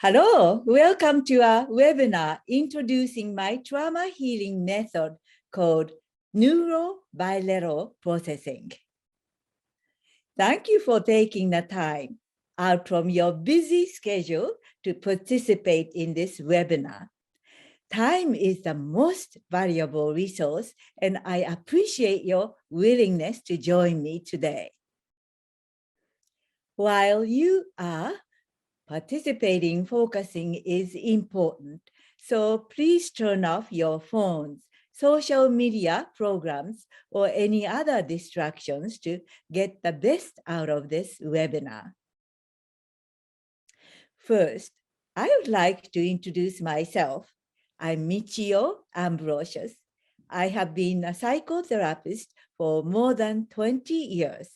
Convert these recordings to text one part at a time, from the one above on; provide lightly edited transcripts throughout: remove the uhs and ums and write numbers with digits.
Hello, welcome to our webinar introducing my trauma healing method called Neuro Bi-lateral Processing. Thank you for taking the time out from your busy schedule to participate in this webinar. Time is the most valuable resource, and I appreciate your willingness to join me today. While you are participating, focusing is important. So please turn off your phones, social media programs, or any other distractions to get the best out of this webinar. First, I would like to introduce myself. I'm Michiyo Ambrosius. I have been a psychotherapist for more than 20 years,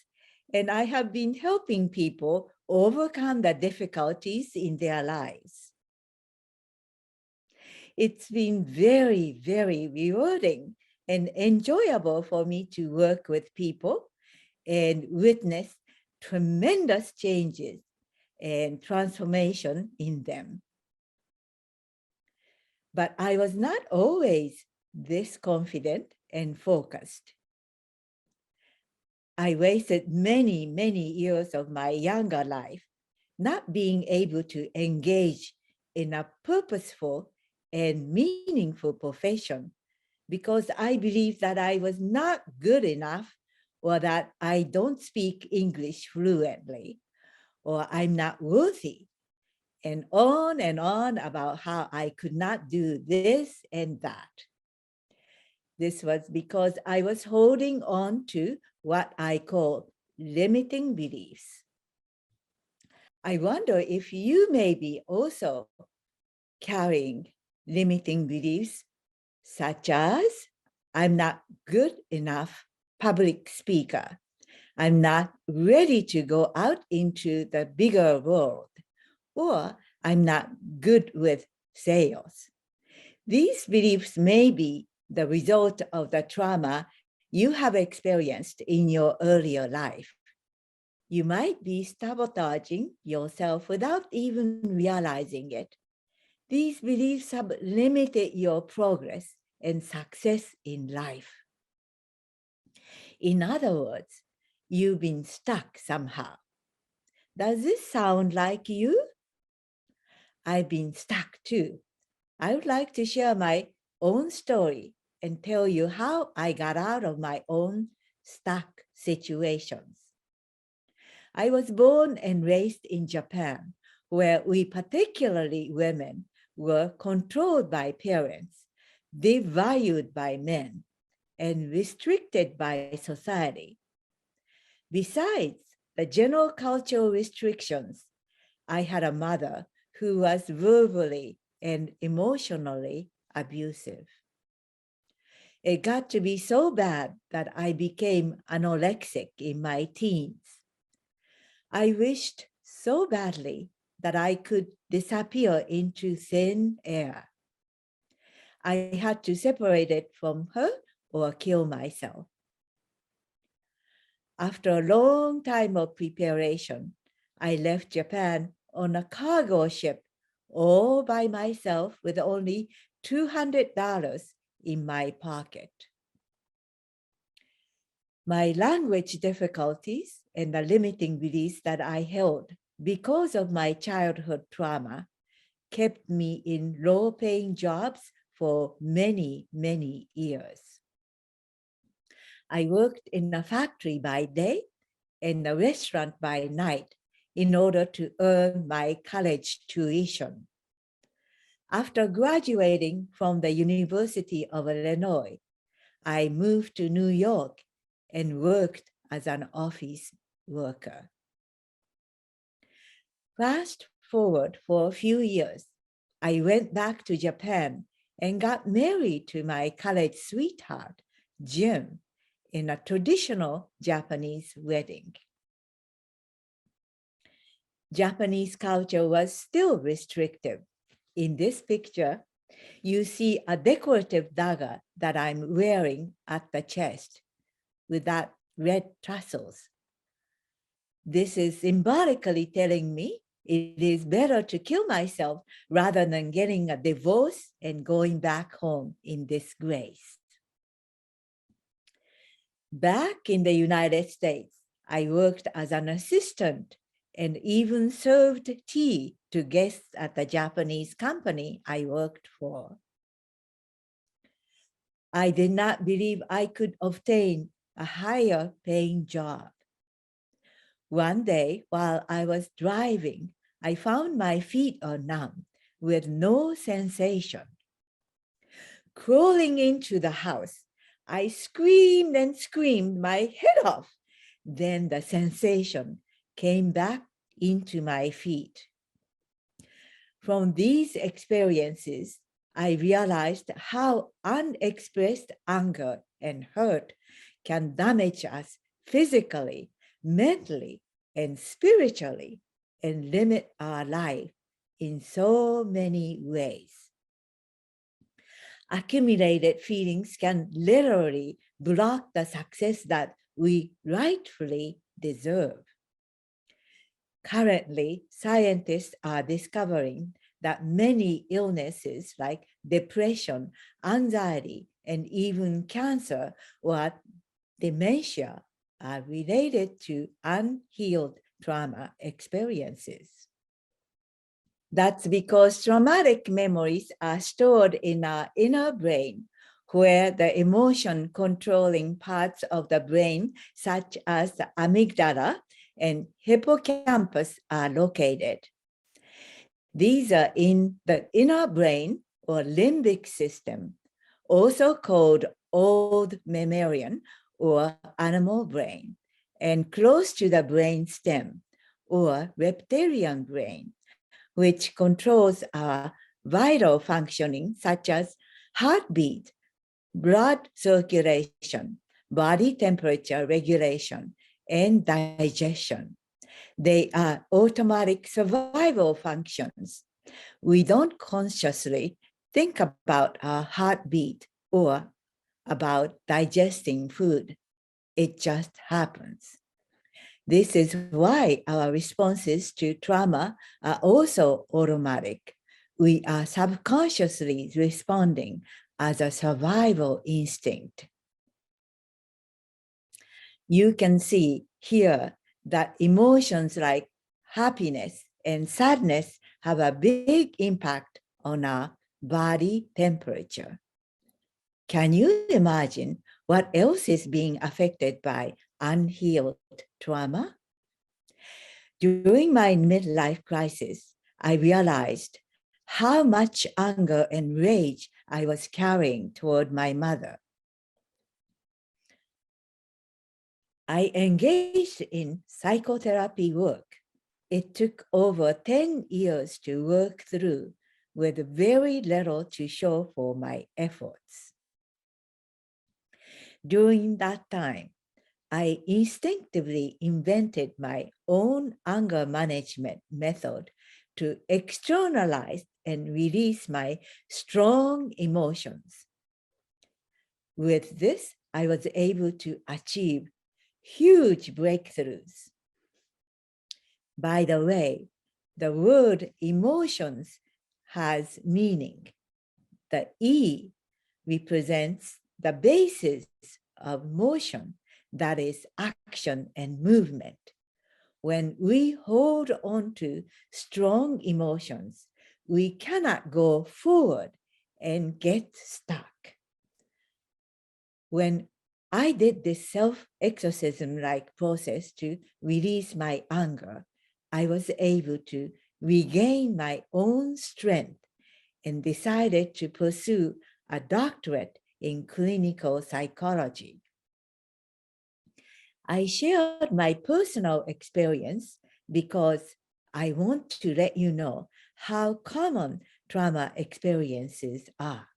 and I have been helping people overcome the difficulties in their lives. It's been very, very rewarding and enjoyable for me to work with people and witness tremendous changes and transformation in them. But I was not always this confident and focused. I wasted many, many years of my younger life not being able to engage in a purposeful and meaningful profession because I believed that I was not good enough, or that I don't speak English fluently, or I'm not worthy, and on about how I could not do this and that. This was because I was holding on to what I call limiting beliefs. I wonder if you may be also carrying limiting beliefs, such as I'm not good enough public speaker. I'm not ready to go out into the bigger world, or I'm not good with sales. These beliefs may be the result of the trauma you have experienced in your earlier life. You might be sabotaging yourself without even realizing it. These beliefs have limited your progress and success in life. In other words, you've been stuck somehow. Does this sound like you? I've been stuck too. I would like to share my own story and tell you how I got out of my own stuck situations. I was born and raised in Japan, where we, particularly women, were controlled by parents, devalued by men, and restricted by society. Besides the general cultural restrictions, I had a mother who was verbally and emotionally abusive. It got to be so bad that I became anorexic in my teens. I wished so badly that I could disappear into thin air. I had to separate it from her or kill myself. After a long time of preparation, I left Japan on a cargo ship all by myself with only $200 in my pocket. My language difficulties and the limiting beliefs that I held because of my childhood trauma kept me in low-paying jobs for many, many years. I worked in a factory by day and a restaurant by night in order to earn my college tuition. After graduating from the University of Illinois, I moved to New York and worked as an office worker. Fast forward for a few years, I went back to Japan and got married to my college sweetheart, Jim, in a traditional Japanese wedding. Japanese culture was still restrictive. In this picture, you see a decorative dagger that I'm wearing at the chest with that red tassels. This is symbolically telling me it is better to kill myself rather than getting a divorce and going back home in disgrace. Back in the United States, I worked as an assistant and even served tea to guests at the Japanese company I worked for. I did not believe I could obtain a higher paying job. One day, while I was driving, I found my feet are numb with no sensation. Crawling into the house, I screamed and screamed my head off. Then the sensation came back into my feet. From these experiences, I realized how unexpressed anger and hurt can damage us physically, mentally, and spiritually, and limit our life in so many ways. Accumulated feelings can literally block the success that we rightfully deserve. Currently, scientists are discovering that many illnesses like depression, anxiety, and even cancer or dementia are related to unhealed trauma experiences. That's because traumatic memories are stored in our inner brain, where the emotion controlling parts of the brain, such as the amygdala and hippocampus, are located. These are in the inner brain or limbic system, also called old mammalian or animal brain, and close to the brain stem or reptilian brain, which controls our vital functioning such as heartbeat, blood circulation, body temperature regulation, and digestion. They are automatic survival functions. We don't consciously think about our heartbeat or about digesting food. It just happens. This is why our responses to trauma are also automatic. We are subconsciously responding as a survival instinct. You can see here that emotions like happiness and sadness have a big impact on our body temperature. Can you imagine what else is being affected by unhealed trauma? During my midlife crisis, I realized how much anger and rage I was carrying toward my mother. I engaged in psychotherapy work. It took over 10 years to work through with very little to show for my efforts. During that time, I instinctively invented my own anger management method to externalize and release my strong emotions. With this, I was able to achieve huge breakthroughs. By the way, the word emotions has meaning. The E represents the basis of motion, that is action and movement. When we hold on to strong emotions, we cannot go forward and get stuck. When I did this self-exorcism-like process to release my anger, I was able to regain my own strength and decided to pursue a doctorate in clinical psychology. I shared my personal experience because I want to let you know how common trauma experiences are.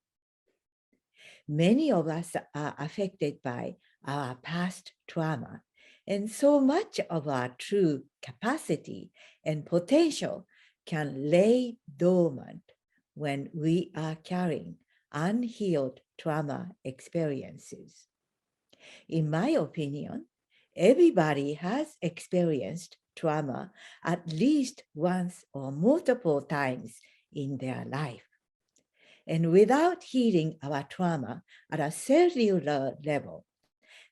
Many of us are affected by our past trauma, and so much of our true capacity and potential can lay dormant when we are carrying unhealed trauma experiences. In my opinion, everybody has experienced trauma at least once or multiple times in their life. And without healing our trauma at a cellular level,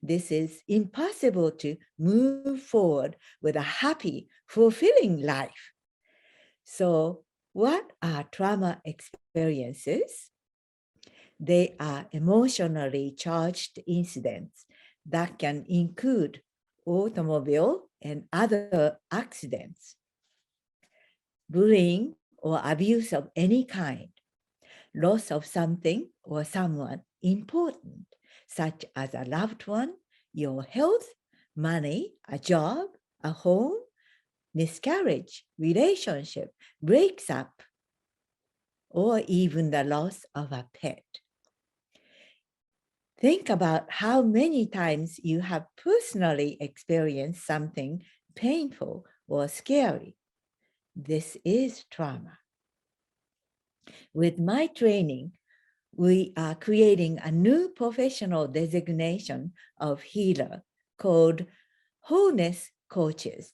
this is impossible to move forward with a happy, fulfilling life. So, what are trauma experiences? They are emotionally charged incidents that can include automobile and other accidents, bullying or abuse of any kind, loss of something or someone important, such as a loved one, your health, money, a job, a home, miscarriage, relationship, breaks up, or even the loss of a pet. Think about how many times you have personally experienced something painful or scary. This is trauma. With my training, we are creating a new professional designation of healer called wholeness coaches.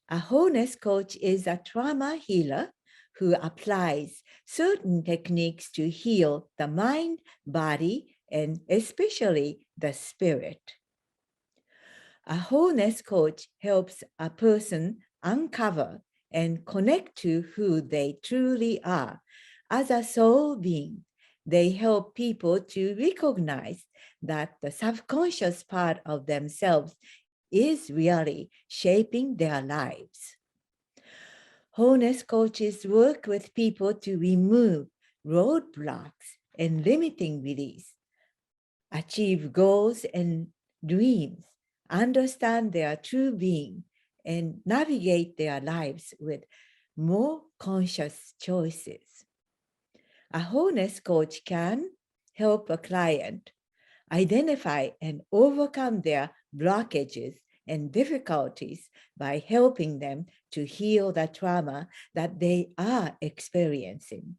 A wholeness coach is a trauma healer who applies certain techniques to heal the mind, body, and especially the spirit. A wholeness coach helps a person uncover and connect to who they truly are as a soul being. They help people to recognize that the subconscious part of themselves is really shaping their lives. Wholeness coaches work with people to remove roadblocks and limiting beliefs, achieve goals and dreams, understand their true being, and navigate their lives with more conscious choices. A wholeness coach can help a client identify and overcome their blockages and difficulties by helping them to heal the trauma that they are experiencing.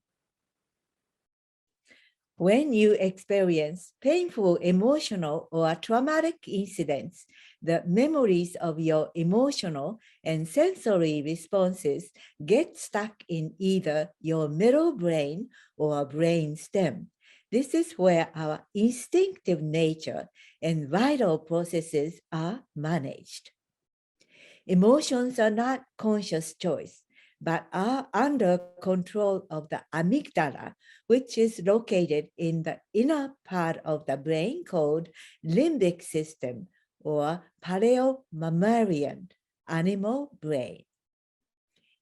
When you experience painful emotional or traumatic incidents, the memories of your emotional and sensory responses get stuck in either your middle brain or brain stem. This is where our instinctive nature and vital processes are managed. Emotions are not conscious choice, but are under control of the amygdala, which is located in the inner part of the brain called limbic system or paleo-mammalian animal brain.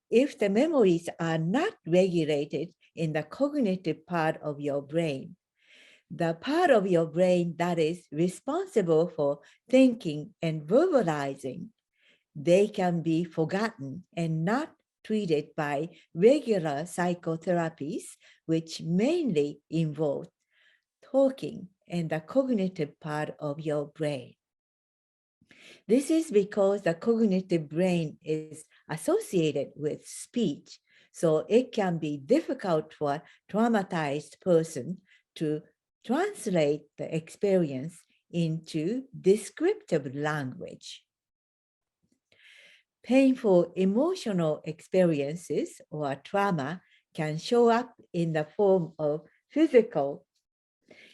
If the memories are not regulated in the cognitive part of your brain, the part of your brain that is responsible for thinking and verbalizing, they can be forgotten and not treated by regular psychotherapies, which mainly involve talking and the cognitive part of your brain. This is because the cognitive brain is associated with speech, so it can be difficult for a traumatized person to translate the experience into descriptive language. Painful emotional experiences or trauma can show up in the form of physical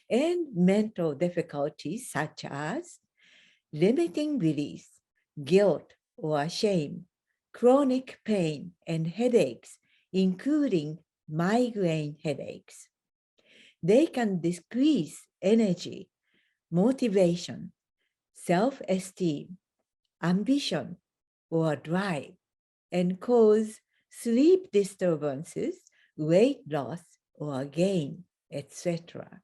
and mental difficulties such as limiting beliefs, guilt or shame, chronic pain and headaches, including migraine headaches. They can decrease energy, motivation, self-esteem, ambition, or drive, and cause sleep disturbances, weight loss or gain, etc.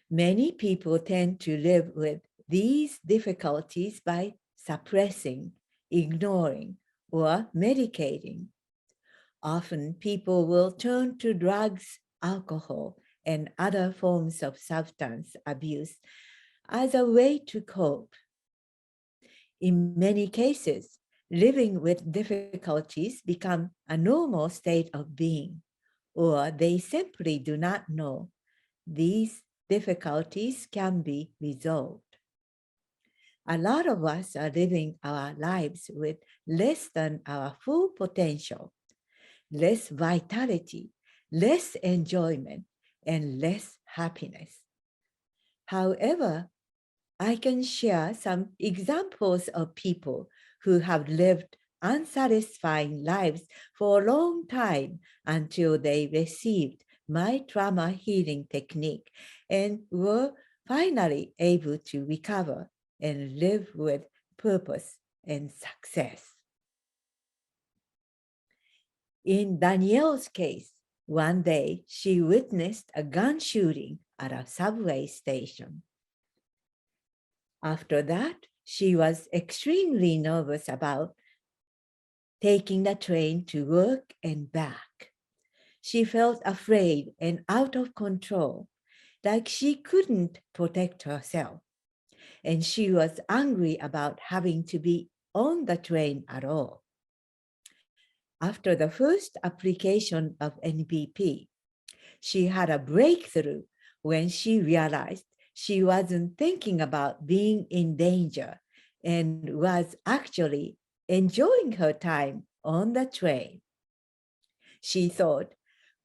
Many people tend to live with these difficulties by suppressing, ignoring, or medicating. Often people will turn to drugs, alcohol, and other forms of substance abuse as a way to cope. In many cases, living with difficulties become a normal state of being, or they simply do not know these difficulties can be resolved. A lot of us are living our lives with less than our full potential, less vitality, less enjoyment, and less happiness. However, I can share some examples of people who have lived unsatisfying lives for a long time until they received my trauma healing technique and were finally able to recover and live with purpose and success. In Danielle's case, one day she witnessed a gun shooting at a subway station. After that, she was extremely nervous about taking the train to work and back. She felt afraid and out of control, like she couldn't protect herself. And she was angry about having to be on the train at all. After the first application of NBP, she had a breakthrough when she realized she wasn't thinking about being in danger and was actually enjoying her time on the train. She thought,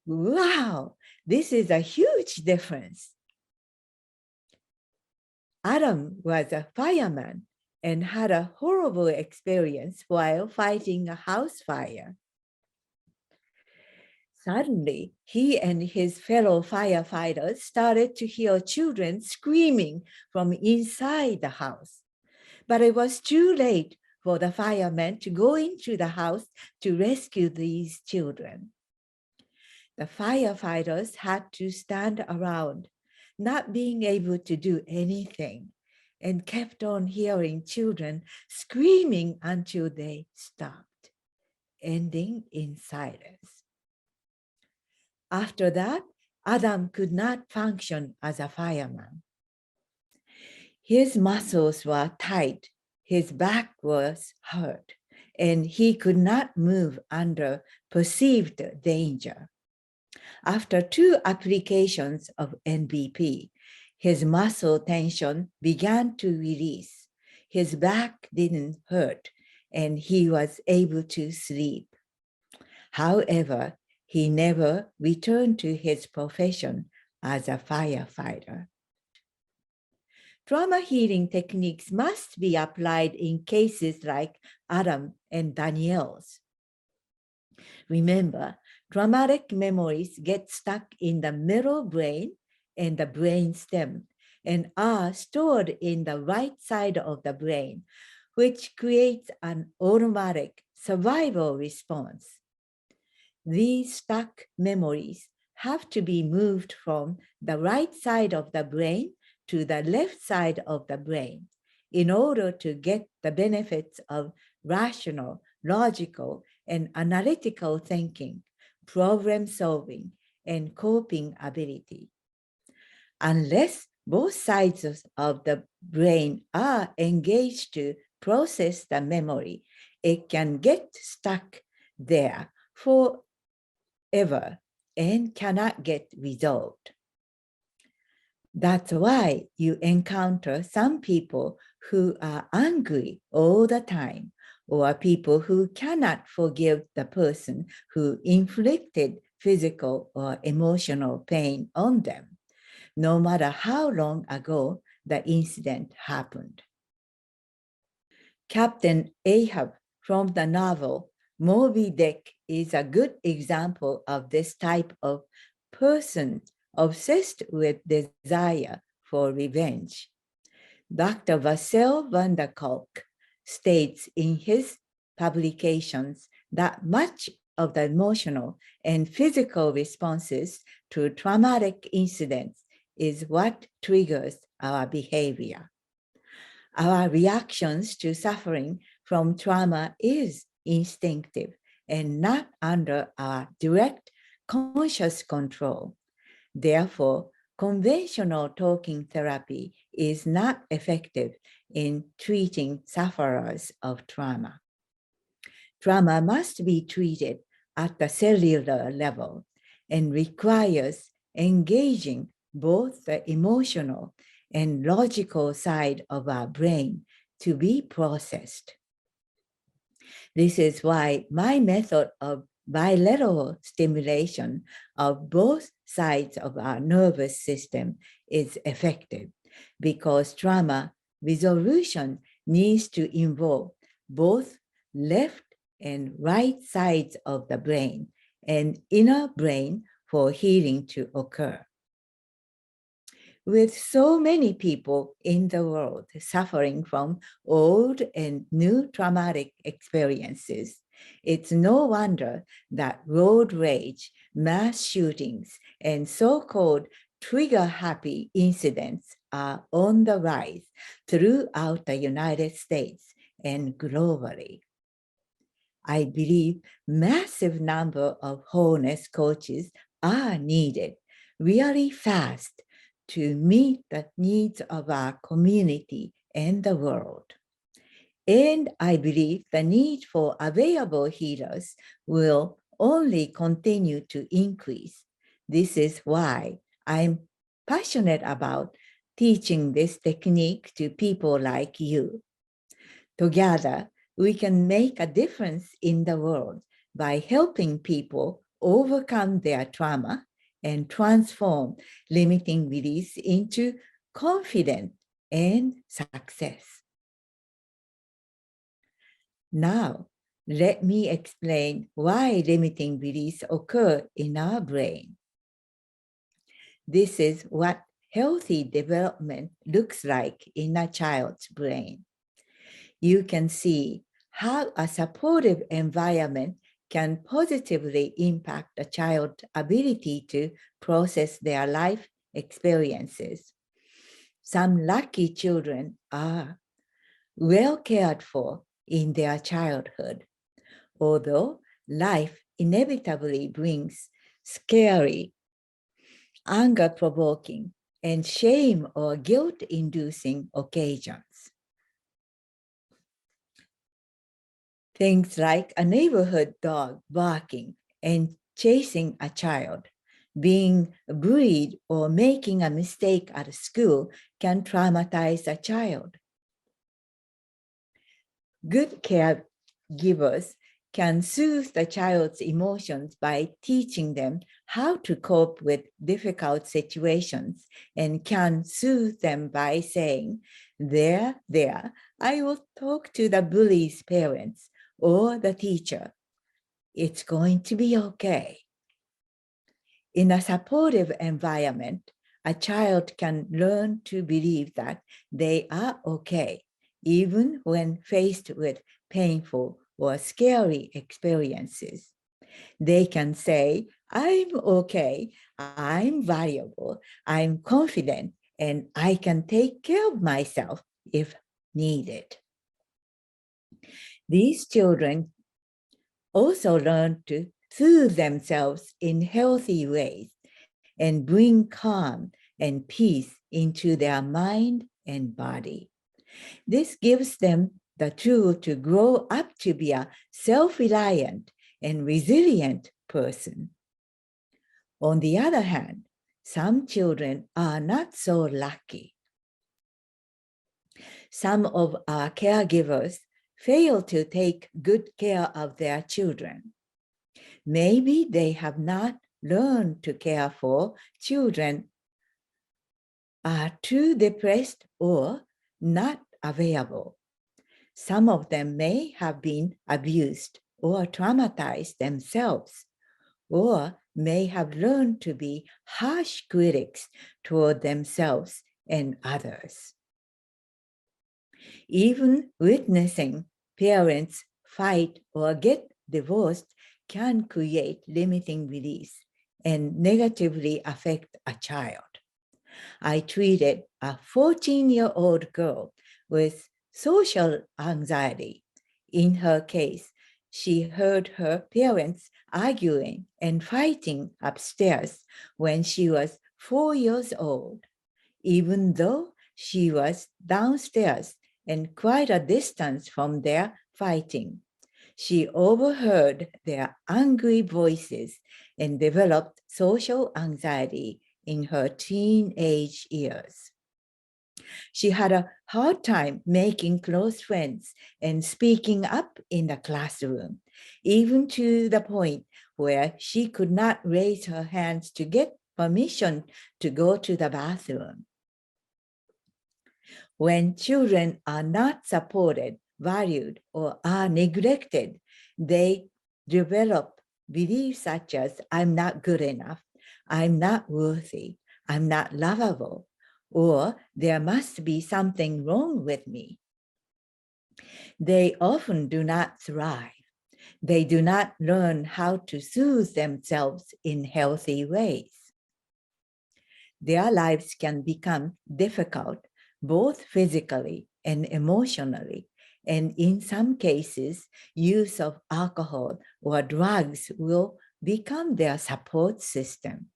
wow, this is a huge difference. Adam was a fireman and had a horrible experience while fighting a house fire. Suddenly, he and his fellow firefighters started to hear children screaming from inside the house. But it was too late for the firemen to go into the house to rescue these children. The firefighters had to stand around, not being able to do anything, and kept on hearing children screaming until they stopped, ending in silence. After that, Adam could not function as a fireman. His muscles were tight, his back was hurt, and he could not move under perceived danger. After 2 applications of NBP, his muscle tension began to release. His back didn't hurt, and he was able to sleep. However, he never returned to his profession as a firefighter. Trauma healing techniques must be applied in cases like Adam and Danielle's. Remember, traumatic memories get stuck in the middle brain and the brain stem and are stored in the right side of the brain, which creates an automatic survival response. These stuck memories have to be moved from the right side of the brain to the left side of the brain in order to get the benefits of rational, logical, and analytical thinking, problem solving, and coping ability. Unless both sides of the brain are engaged to process the memory, it can get stuck there forever and cannot get resolved. That's why you encounter some people who are angry all the time, or people who cannot forgive the person who inflicted physical or emotional pain on them, no matter how long ago the incident happened. Captain Ahab from the novel Moby Dick is a good example of this type of person obsessed with desire for revenge. Dr. Vassel van der Kolk states in his publications that much of the emotional and physical responses to traumatic incidents is what triggers our behavior. Our reactions to suffering from trauma is instinctive and not under our direct conscious control. Therefore, conventional talking therapy is not effective in treating sufferers of trauma. Trauma must be treated at the cellular level and requires engaging both the emotional and logical side of our brain to be processed. This is why my method of bilateral stimulation of both sides of our nervous system is effective, because trauma resolution needs to involve both left and right sides of the brain and inner brain for healing to occur. With so many people in the world suffering from old and new traumatic experiences, it's no wonder that road rage, mass shootings, and so-called trigger-happy incidents are on the rise throughout the United States and globally. I believe massive number of wholeness coaches are needed really fast to meet the needs of our community and the world. And I believe the need for available healers will only continue to increase. This is why I'm passionate about teaching this technique to people like you. Together, we can make a difference in the world by helping people overcome their trauma and transform limiting beliefs into confidence and success. Now, let me explain why limiting beliefs occur in our brain. This is what healthy development looks like in a child's brain. You can see how a supportive environment can positively impact a child's ability to process their life experiences. Some lucky children are well cared for in their childhood, although life inevitably brings scary, anger-provoking, and shame or guilt-inducing occasions. Things like a neighborhood dog barking and chasing a child, being bullied or making a mistake at school can traumatize a child. Good caregivers can soothe the child's emotions by teaching them how to cope with difficult situations, and can soothe them by saying, there, I will talk to the bully's parents or the teacher. It's going to be okay. In a supportive environment, a child can learn to believe that they are okay, even when faced with painful or scary experiences. They can say, I'm okay, I'm valuable, I'm confident, and I can take care of myself if needed. These children also learn to soothe themselves in healthy ways and bring calm and peace into their mind and body. This gives them the tool to grow up to be a self-reliant and resilient person. On the other hand, some children are not so lucky. Some of our caregivers fail to take good care of their children. Maybe they have not learned to care for children are too depressed or not available. Some of them may have been abused or traumatized themselves, or may have learned to be harsh critics toward themselves and others. Even witnessing parents fight or get divorced can create limiting beliefs and negatively affect a child. I treated a 14-year-old girl with social anxiety. In her case, she heard her parents arguing and fighting upstairs when she was 4 years old, even though she was downstairs and quite a distance from their fighting. She overheard their angry voices and developed social anxiety in her teenage years. She had a hard time making close friends and speaking up in the classroom, even to the point where she could not raise her hands to get permission to go to the bathroom. When children are not supported, valued, or are neglected, they develop beliefs such as, I'm not good enough, I'm not worthy, I'm not lovable, or there must be something wrong with me. They often do not thrive. They do not learn how to soothe themselves in healthy ways. Their lives can become difficult, both physically and emotionally, and in some cases, use of alcohol or drugs will become their support system.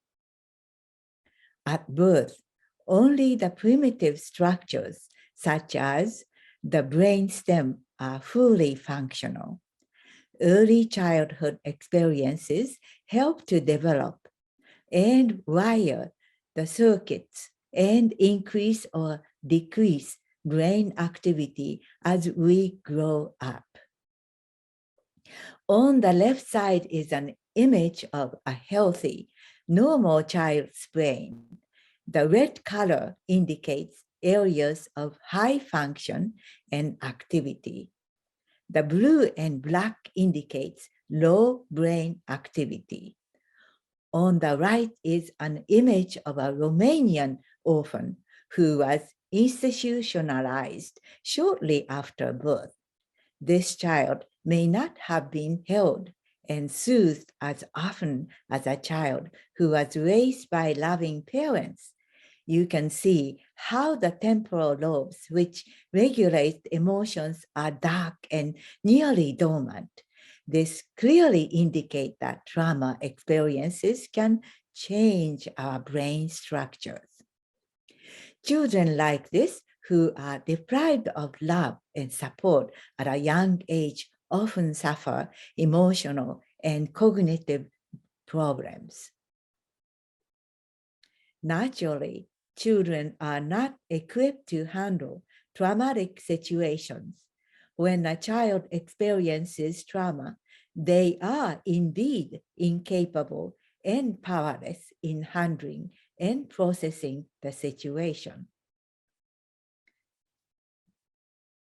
At birth, only the primitive structures, such as the brain stem, are fully functional. Early childhood experiences help to develop and wire the circuits and increase or decrease brain activity as we grow up. On the left side is an image of a healthy, normal child's brain. The red color indicates areas of high function and activity. The blue and black indicates low brain activity. On the right is an image of a Romanian orphan who was institutionalized shortly after birth. This child may not have been held and soothed as often as a child who was raised by loving parents. You can see how the temporal lobes, which regulate emotions, are dark and nearly dormant. This clearly indicates that trauma experiences can change our brain structures. Children like this, who are deprived of love and support at a young age, often suffer emotional and cognitive problems. Naturally, children are not equipped to handle traumatic situations. When a child experiences trauma, they are indeed incapable and powerless in handling and processing the situation.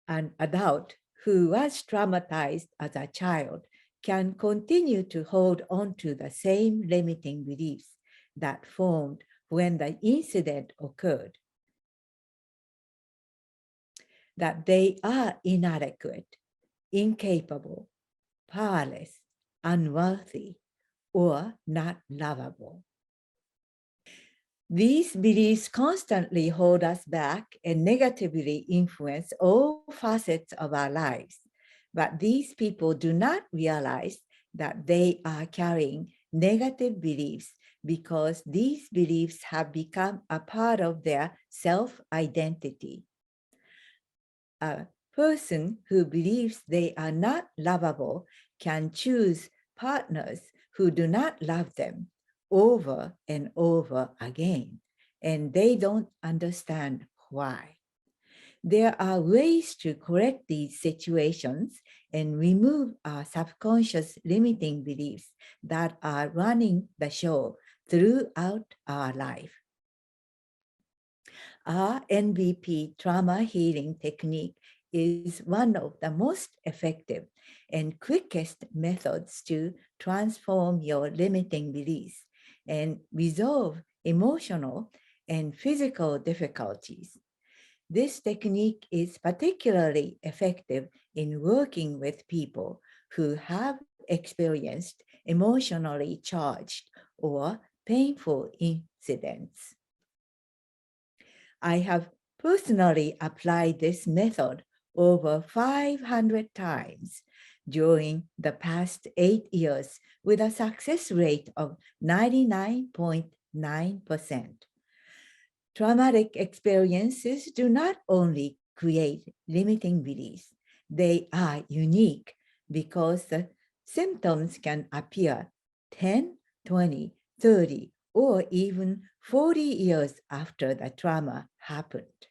An adult who was traumatized as a child can continue to hold on to the same limiting beliefs that formed when the incident occurred, that they are inadequate, incapable, powerless, unworthy, or not lovable. These beliefs constantly hold us back and negatively influence all facets of our lives. But these people do not realize that they are carrying negative beliefs because these beliefs have become a part of their self-identity. A person who believes they are not lovable can choose partners who do not love them over and over again, and they don't understand why. There are ways to correct these situations and remove our subconscious limiting beliefs that are running the show throughout our life. Our NBP trauma healing technique is one of the most effective and quickest methods to transform your limiting beliefs and resolve emotional and physical difficulties. This technique is particularly effective in working with people who have experienced emotionally charged or painful incidents. I have personally applied this method over 500 times during the past 8 years with a success rate of 99.9%. Traumatic experiences do not only create limiting beliefs, they are unique because the symptoms can appear 10, 20, 30, or even 40 years after the trauma happened.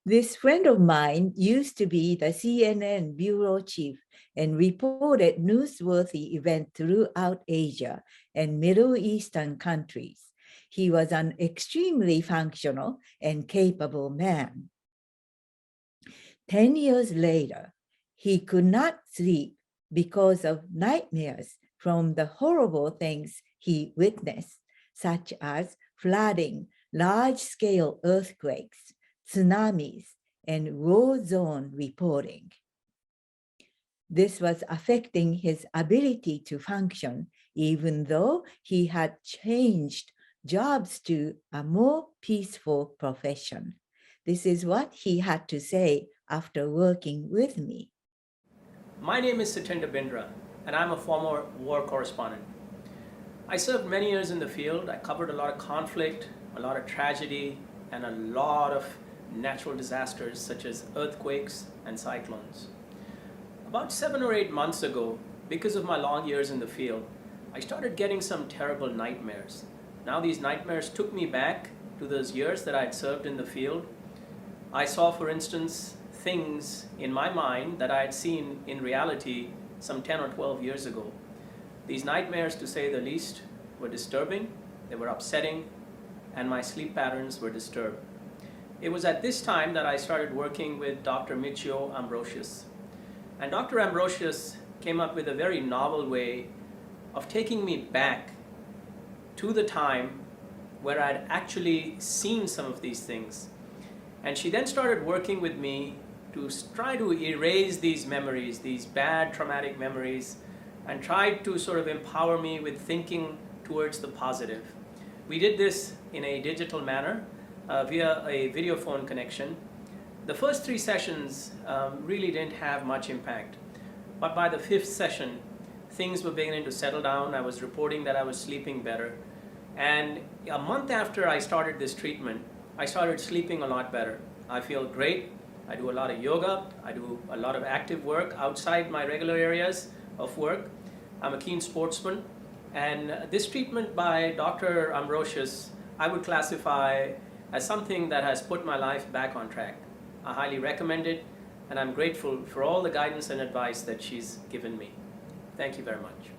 This friend of mine used to be the CNN bureau chief and reported newsworthy events throughout Asia and Middle Eastern countries. He was an extremely functional and capable man. 10 years later, he could not sleep because of nightmares from the horrible things he witnessed, such as flooding, large-scale earthquakes, tsunamis, and war zone reporting. This was affecting his ability to function, even though he had changed jobs to a more peaceful profession. This is what he had to say after working with me. My name is Satinder Bindra, and I'm a former war correspondent. I served many years in the field. I covered a lot of conflict, a lot of tragedy, and a lot of natural disasters such as earthquakes and cyclones. About 7 or 8 months ago, because of my long years in the field, I started getting some terrible nightmares. Now these nightmares took me back to those years that I had served in the field. I saw, for instance, things in my mind that I had seen in reality some 10 or 12 years ago. These nightmares, to say the least, were disturbing, they were upsetting, and my sleep patterns were disturbed. It was at this time that I started working with Dr. Michiyo Ambrosius. And Dr. Ambrosius came up with a very novel way of taking me back to the time where I'd actually seen some of these things. And she then started working with me to try to erase these memories, these bad traumatic memories, and tried to sort of empower me with thinking towards the positive. We did this in a digital manner via a video phone connection. The first 3 sessions really didn't have much impact, but by the 5th session, things were beginning to settle down. I was reporting that I was sleeping better, and a month after I started this treatment, I started sleeping a lot better. I feel great. I do a lot of yoga. I do a lot of active work outside my regular areas of work. I'm a keen sportsman, and this treatment by Dr. Ambrosius, I would classify as something that has put my life back on track. I highly recommend it, and I'm grateful for all the guidance and advice that she's given me. Thank you very much.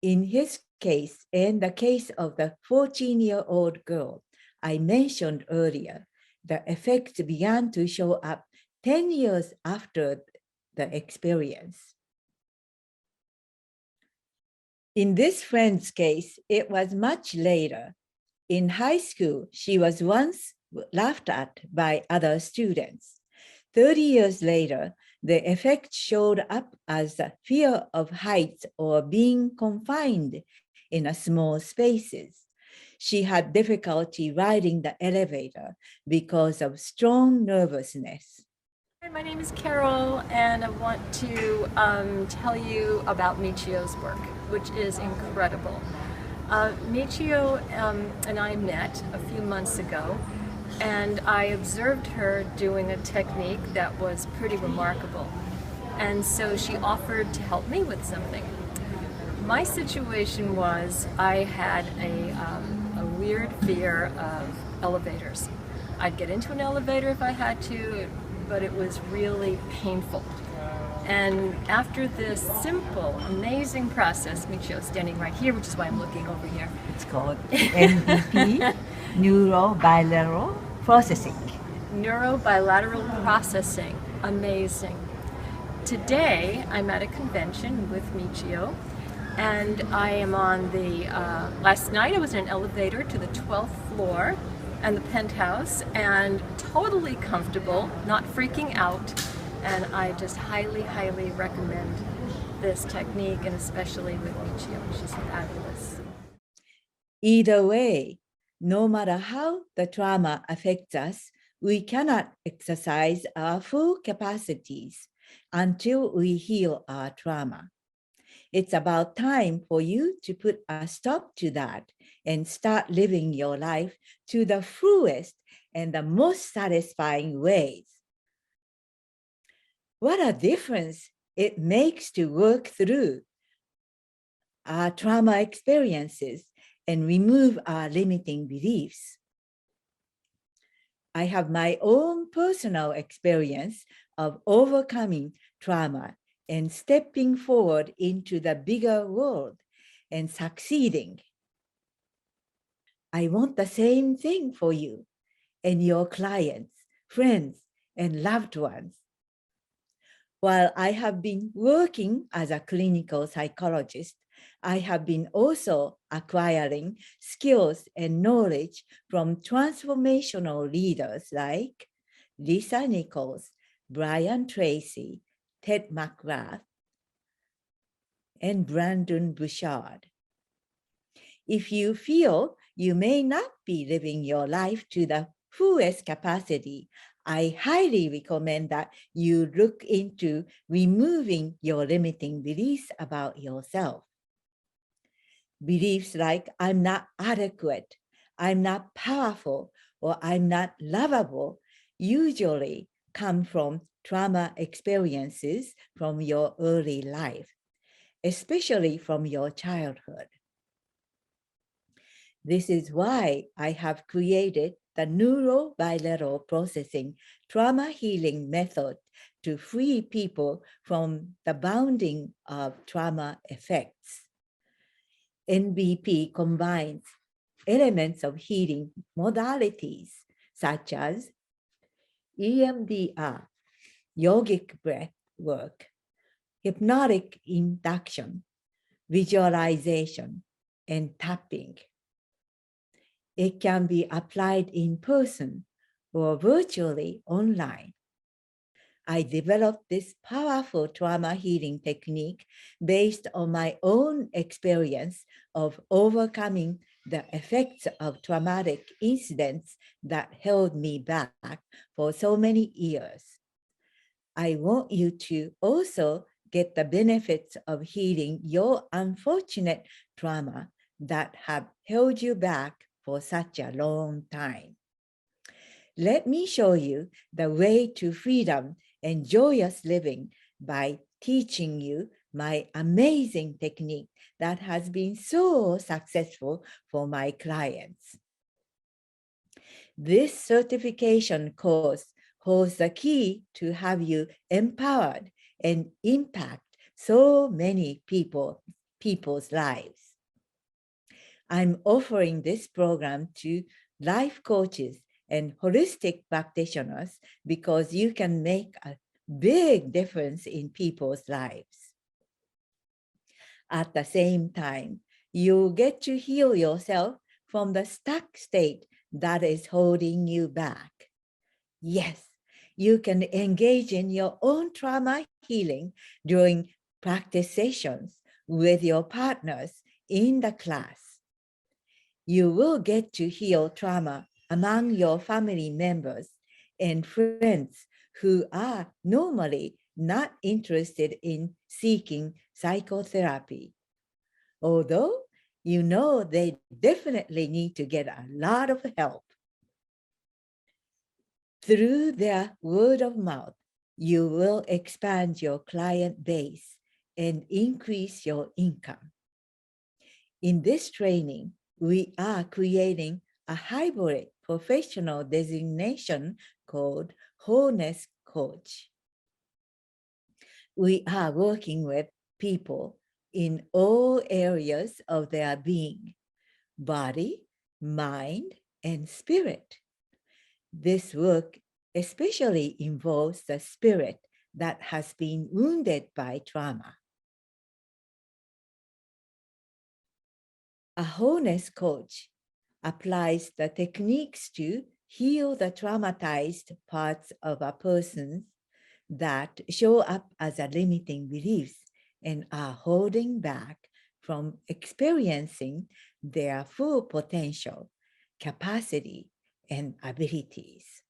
In his case and the case of the 14-year-old girl I mentioned earlier, the effects began to show up 10 years after the experience. In this friend's case, it was much later. In high school, she was once laughed at by other students. 30 years later, the effect showed up as the fear of heights or being confined in small spaces. She had difficulty riding the elevator because of strong nervousness. My name is Carol, and I want to tell you about Michiyo's work, which is incredible. Michiyo and I met a few months ago, and I observed her doing a technique that was pretty remarkable. And so she offered to help me with something. My situation was I had a weird fear of elevators. I'd get into an elevator if I had to, but it was really painful. And after this simple, amazing process, Michiyo is standing right here, which is why I'm looking over here. It's called NBP, Neuro Bi-lateral Processing. Neuro Bi-lateral Processing, amazing. Today, I'm at a convention with Michiyo, and I am on the, last night I was in an elevator to the 12th floor and the penthouse, and totally comfortable, not freaking out. And I just highly, highly recommend this technique, and especially with Michiyo. She's fabulous. Either way, no matter how the trauma affects us, we cannot exercise our full capacities until we heal our trauma. It's about time for you to put a stop to that and start living your life to the fullest and the most satisfying ways. What a difference it makes to work through our trauma experiences and remove our limiting beliefs. I have my own personal experience of overcoming trauma and stepping forward into the bigger world and succeeding. I want the same thing for you and your clients, friends, and loved ones. While I have been working as a clinical psychologist, I have been also acquiring skills and knowledge from transformational leaders like Lisa Nichols, Brian Tracy, Ted McGrath, and Brandon Bouchard. If you feel you may not be living your life to the fullest capacity, I highly recommend that you look into removing your limiting beliefs about yourself. Beliefs like I'm not adequate, I'm not powerful, or I'm not lovable usually come from trauma experiences from your early life, especially from your childhood. This is why I have created the Neuro Bi-lateral Processing trauma healing method to free people from the bounding of trauma effects. NBP combines elements of healing modalities such as EMDR, yogic breath work, hypnotic induction, visualization, and tapping. It can be applied in person or virtually online. I developed this powerful trauma healing technique based on my own experience of overcoming the effects of traumatic incidents that held me back for so many years. I want you to also get the benefits of healing your unfortunate trauma that have held you back for such a long time. Let me show you the way to freedom and joyous living by teaching you my amazing technique that has been so successful for my clients. This certification course holds the key to have you empowered and impact so many people's lives. I'm offering this program to life coaches and holistic practitioners because you can make a big difference in people's lives. At the same time, you get to heal yourself from the stuck state that is holding you back. Yes, you can engage in your own trauma healing during practice sessions with your partners in the class. You will get to heal trauma among your family members and friends who are normally not interested in seeking psychotherapy. Although you know they definitely need to get a lot of help. Through their word of mouth, you will expand your client base and increase your income. In this training, we are creating a hybrid professional designation called Wholeness Coach. We are working with people in all areas of their being, body, mind, and spirit. This work especially involves the spirit that has been wounded by trauma. A wholeness coach applies the techniques to heal the traumatized parts of a person that show up as a limiting beliefs and are holding back from experiencing their full potential, capacity, and abilities.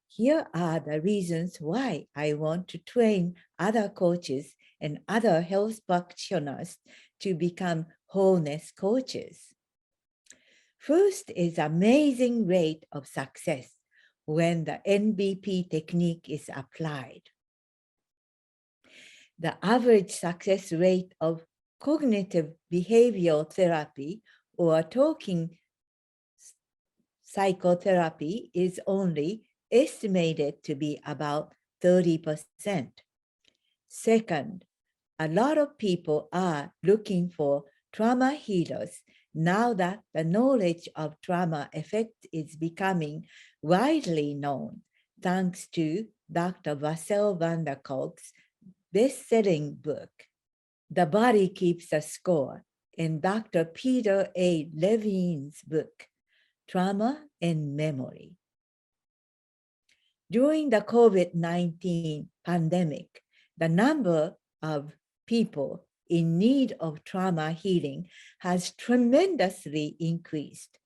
Here are the reasons why I want to train other coaches and other health practitioners to become wholeness coaches. First is amazing rate of success when the NBP technique is applied. The average success rate of cognitive behavioral therapy or talking psychotherapy is only estimated to be about 30%. Second, a lot of people are looking for trauma healers now that the knowledge of trauma effects is becoming widely known, thanks to Dr. Vassell van der Kolk's best-selling book, The Body Keeps a Score, and Dr. Peter A. Levine's book, Trauma and Memory. During the COVID-19 pandemic, the number of people in need of trauma healing has tremendously increased.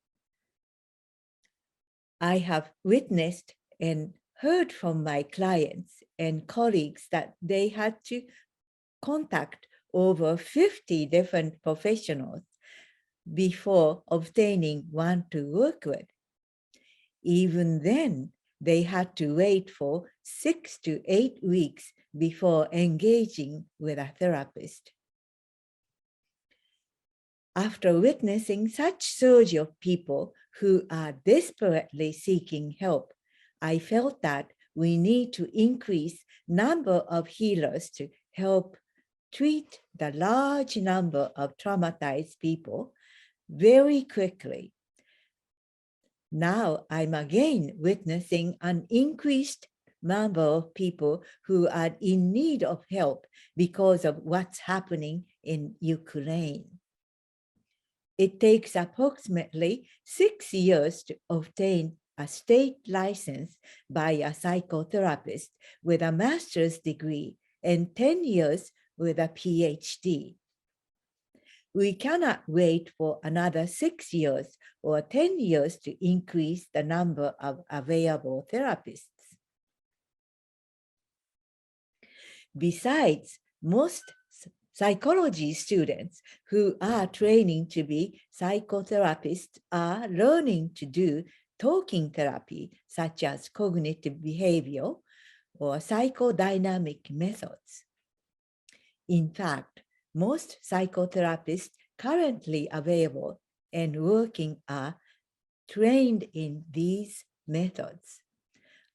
I have witnessed and heard from my clients and colleagues that they had to contact over 50 different professionals before obtaining one to work with. Even then, they had to wait for 6 to 8 weeks before engaging with a therapist. After witnessing such surge of people who are desperately seeking help, I felt that we need to increase number of healers to help treat the large number of traumatized people very quickly. Now I'm again witnessing an increased number of people who are in need of help because of what's happening in Ukraine. It takes approximately 6 years to obtain a state license by a psychotherapist with a master's degree and 10 years with a PhD. We cannot wait for another 6 years or 10 years to increase the number of available therapists. Besides, most psychology students who are training to be psychotherapists are learning to do talking therapy, such as cognitive behavior or psychodynamic methods. In fact, most psychotherapists currently available and working are trained in these methods.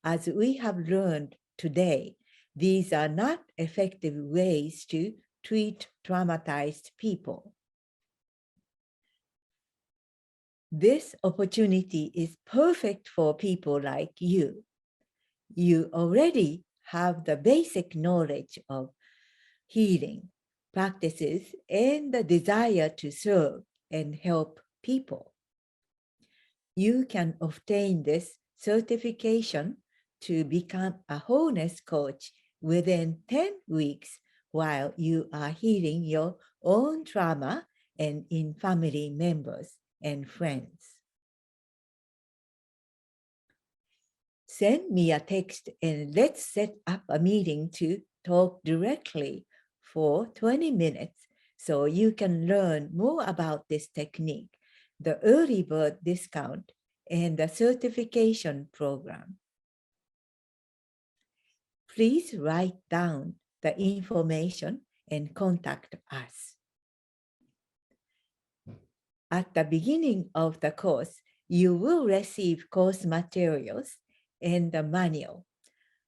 As we have learned today, these are not effective ways to treat traumatized people. This opportunity is perfect for people like you. You already have the basic knowledge of healing practices and the desire to serve and help people. You can obtain this certification to become a wholeness coach within 10 weeks while you are healing your own trauma and in family members and friends. Send me a text and let's set up a meeting to talk directly for 20 minutes so you can learn more about this technique, the early bird discount, and the certification program. Please write down the information and contact us. At the beginning of the course, you will receive course materials and the manual.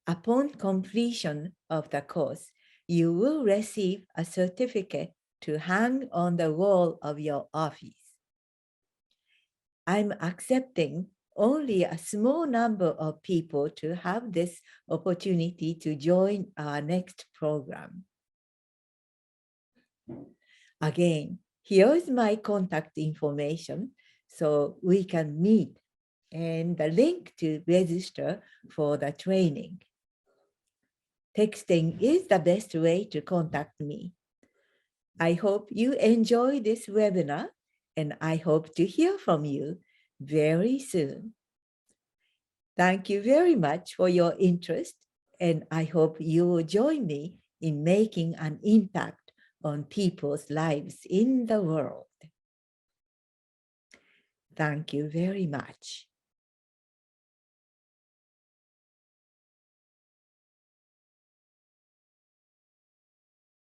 Upon completion of the course, you will receive a certificate to hang on the wall of your office. I'm accepting only a small number of people to have this opportunity to join our next program. Again, here's my contact information so we can meet and the link to register for the training. Texting is the best way to contact me. I hope you enjoy this webinar and I hope to hear from you very soon. Thank you very much for your interest, and I hope you will join me in making an impact on people's lives in the world. Thank you very much.